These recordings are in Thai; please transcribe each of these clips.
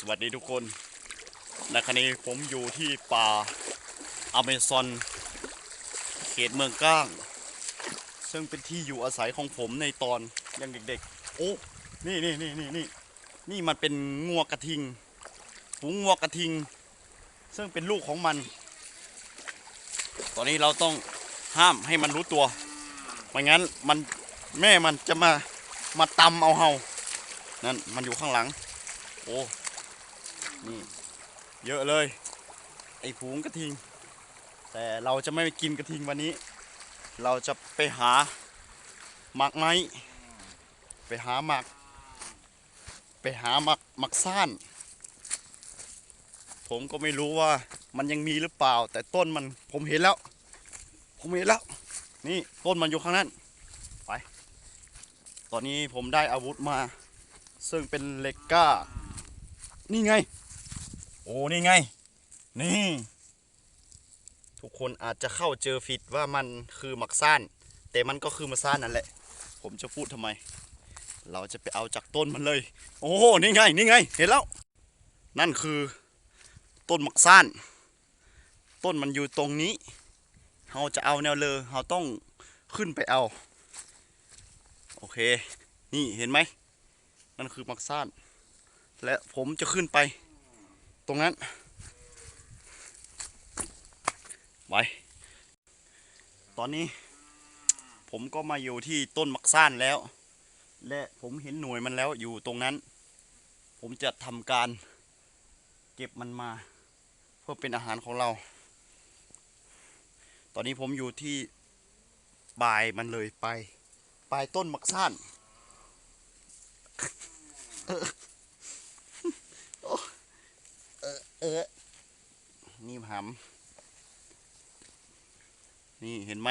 สวัสดีทุกคนในครั้นี้ผมอยู่ที่ป่าอเมซอนเขตเมืองก้างซึ่งเป็นที่อยู่อาศัยของผมในตอนยังเด็กๆโอ้นี่มันเป็นงัวกระทิงฝูงงัวกระทิงซึ่งเป็นลูกของมันตอนนี้เราต้องห้ามให้มันรู้ตัวไม่งั้นแม่มันจะมาตำเอาเฮานั่นมันอยู่ข้างหลังโอ้นี่เยอะเลยไอ้ฝูงกระทิงแต่เราจะไม่กินกระทิงวันนี้เราจะไปหาหมากไม้ไปหาหมากซ่านผมก็ไม่รู้ว่ามันยังมีหรือเปล่าแต่ต้นมันผมเห็นแล้วนี่ต้นมันอยู่ข้างนั้นไปตอนนี้ผมได้อาวุธมาซึ่งเป็นเหล็กก้านี่ไงโอ้นี่ไงนี่ทุกคนอาจจะเข้าเจอผิดว่ามันคือหมักซ่านแต่มันก็คือมะซ่านนั่นแหละผมจะพูดทำไมเราจะไปเอาจากต้นมันเลยโอ้นี่ไงเห็นแล้วนั่นคือต้นหมักซ่านต้นมันอยู่ตรงนี้เราจะเอาแนวเลยเราต้องขึ้นไปเอาโอเคนี่เห็นไหมนั่นคือหมักซ่านและผมจะขึ้นไปตรงนั้นไว้ตอนนี้ผมก็มาอยู่ที่ต้นมักซ่านแล้วและผมเห็นหน่วยมันแล้วอยู่ตรงนั้นผมจะทำการเก็บมันมาเพื่อเป็นอาหารของเราตอนนี้ผมอยู่ที่ปลายมันเลยปลายต้นมักซ่านนี่หำนี่เห็นไหม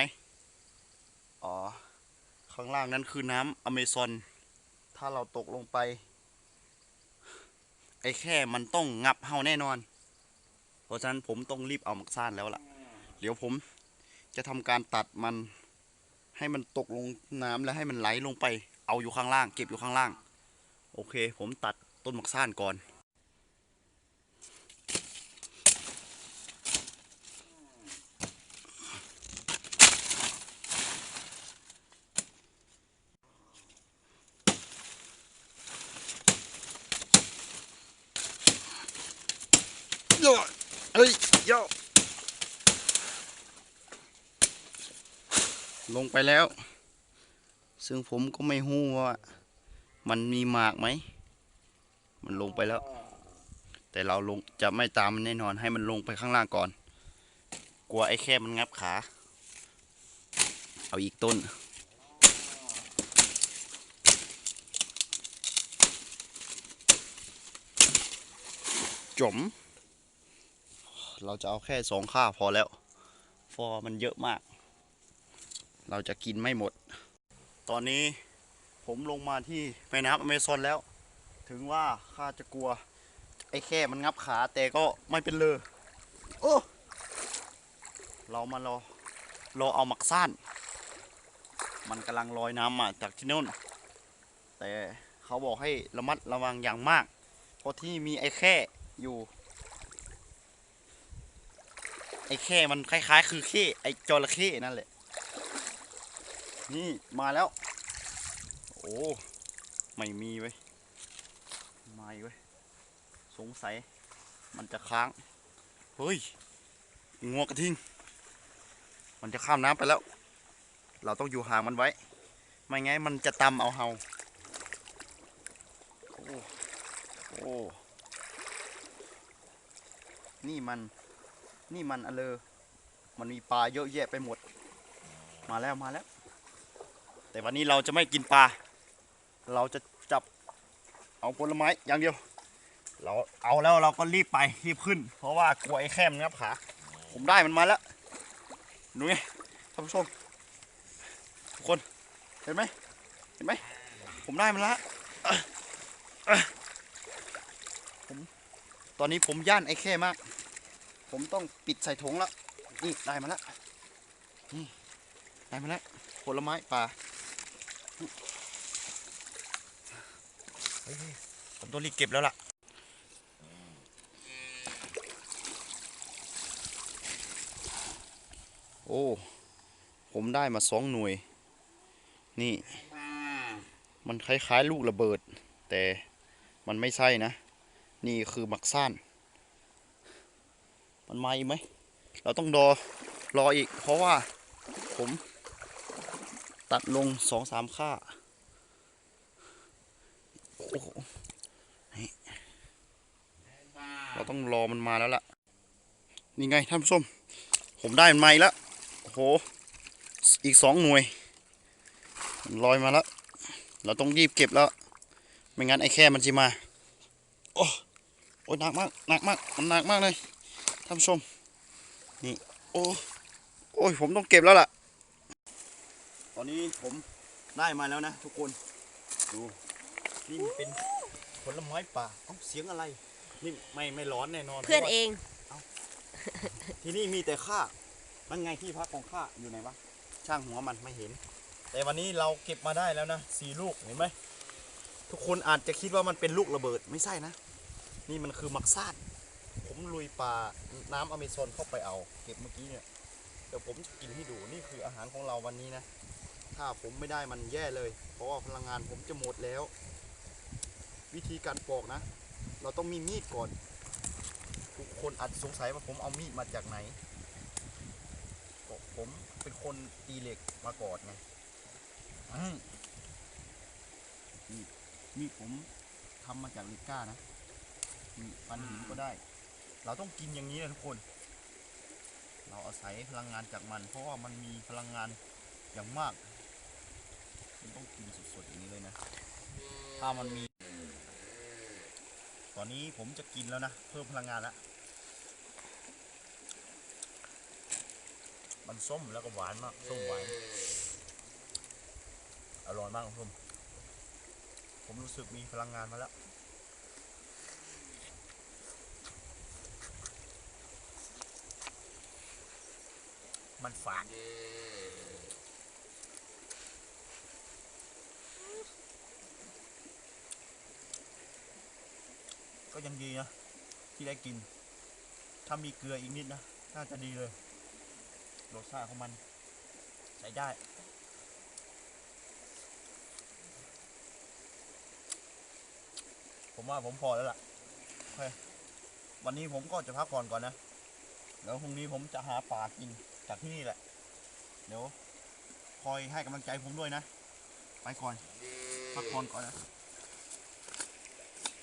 อ๋อข้างล่างนั้นคือน้ำอเมซอนถ้าเราตกลงไปไอ้แค่มันต้องงับเฮาแน่นอนเพราะฉะนั้นผมต้องรีบเอามักซ่านแล้วล่ะเดี๋ยวผมจะทำการตัดมันให้มันตกลงน้ำแล้วให้มันไหลลงไปเอาอยู่ข้างล่างเก็บอยู่ข้างล่างโอเคผมตัดต้นมักซ่านก่อนโย่เฮ้ยโย่ลงไปแล้วซึ่งผมก็ไม่รู้ว่ามันมีหมากไหมมันลงไปแล้วแต่เราลงจะไม่ตามมันแน่นอนให้มันลงไปข้างล่างก่อนกลัวไอ้แค่มันงับขาเอาอีกต้นจมเราจะเอาแค่2ค่าพอแล้วฟอมันเยอะมากเราจะกินไม่หมดตอนนี้ผมลงมาที่แม่น้ำอเมซอนแล้วถึงว่าข้าจะกลัวไอ้แค่มันงับขาแต่ก็ไม่เป็นเลยโอ้เรามารอเอาหมักซ่านมันกำลังลอยน้ำมาจากที่นู่นแต่เขาบอกให้ระมัดระวังอย่างมากเพราะที่มีไอ้แค่อยู่ไอ้แค่มันคล้ายๆคือเข้ไอ้จระเข้นั่นแหละนี่มาแล้วโอ้ไม่มีเว้ยไม่เว้ยสงสัยมันจะค้างเฮ้ยงัวกระทิงมันจะข้ามน้ำไปแล้วเราต้องอยู่ห่างมันไว้ไม่งั้นมันจะตำเอาเฮาโอ้โอ้นี่มันอะไรมันมีปลาเยอะแยะไปหมดมาแล้วแต่วันนี้เราจะไม่กินปลาเราจะจับเอาผลไม้อย่างเดียวเราเอาแล้วเราก็รีบขึ้นเพราะว่ากลัวไอ้แคมงับขาผมได้มันมาแล้วดูไงท่านผู้ชมทุกคนเห็นไหมผมได้มันแล้วผมตอนนี้ผมย่านไอ้แค่มากผมต้องปิดใส่ถุงแล้วนี่ได้มาแล้วนี่ได้มาแล้วผลไม้ป่าผมต้องรีบเก็บแล้วล่ะ โอ้ผมได้มา2 หน่วยนี่มันคล้ายๆลูกระเบิดแต่มันไม่ใช่นะนี่คือหมักซ่านมันมาอีกไหมเราต้องรออีกเพราะว่าผมตัดลง2-3 ค่าโอ้โหเราต้องรอมันมาแล้วล่ะนี่ไงท่านผู้ชมผมได้มันมาอีกแล้วโอ้โหอีก2 หน่วยมันลอยมาแล้วเราต้องรีบเก็บแล้วไม่งั้นไอ้แค่มันจะมาโอ้โอ้หนักมากหนักมากมันหนักมากเลยท่านผู้ชมนี่โอ้ยผมต้องเก็บแล้วล่ะตอนนี้ผมได้มาแล้วนะทุกคนดูนี่มันเป็นผลไม้ป่าเสียงอะไรนี่ไม่ร้อนแน่นอนเพื่อนเอง ที่นี่มีแต่ข้ามันไงที่พักของข้าอยู่ไหนวะช่างหัวมันไม่เห็นแต่วันนี้เราเก็บมาได้แล้วนะ4 ลูกเห็นไหมทุกคนอาจจะคิดว่ามันเป็นลูกระเบิดไม่ใช่นะนี่มันคือมักซ่านผมลุยป่าน้ำอเมซอนเข้าไปเอาเก็บเมื่อกี้เนี่ยเดี๋ยวผมจะกินให้ดูนี่คืออาหารของเราวันนี้นะถ้าผมไม่ได้มันแย่เลยเพราะว่าพลังงานผมจะหมดแล้ววิธีการปอกนะเราต้องมีมีดก่อนทุกคนอาจสงสัยว่าผมเอามีดมาจากไหนผมเป็นคนตีเหล็กมาก่อนไงมีดผมทำมาจากเหล็กก้านะมีปันหินก็ได้เราต้องกินอย่างนี้นะทุกคนเราอาศัยพลังงานจากมันเพราะว่ามันมีพลังงานอย่างมากมันต้องกินสดๆอย่างนี้เลยนะถ้ามันมีตอนนี้ผมจะกินแล้วนะเพิ่มพลังงานแล้วมันส้มแล้วก็หวานมากส้มหวานอร่อยมากคุณผู้ชมผมรู้สึกมีพลังงานมาแล้วมันฝาดก็ยังดีนะที่ได้กินถ้ามีเกลืออีกนิดนะน่าจะดีเลยรสชาติของมันใช้ได้ผมว่าผมพอแล้วล่ะโอเควันนี้ผมก็จะพักผ่อนก่อนนะเดี๋ยวพรุ่งนี้ผมจะหาปลากินจากที่นี่แหละเดี๋ยวคอยให้กำลังใจผมด้วยนะไปก่อนพักผ่อนก่อนนะ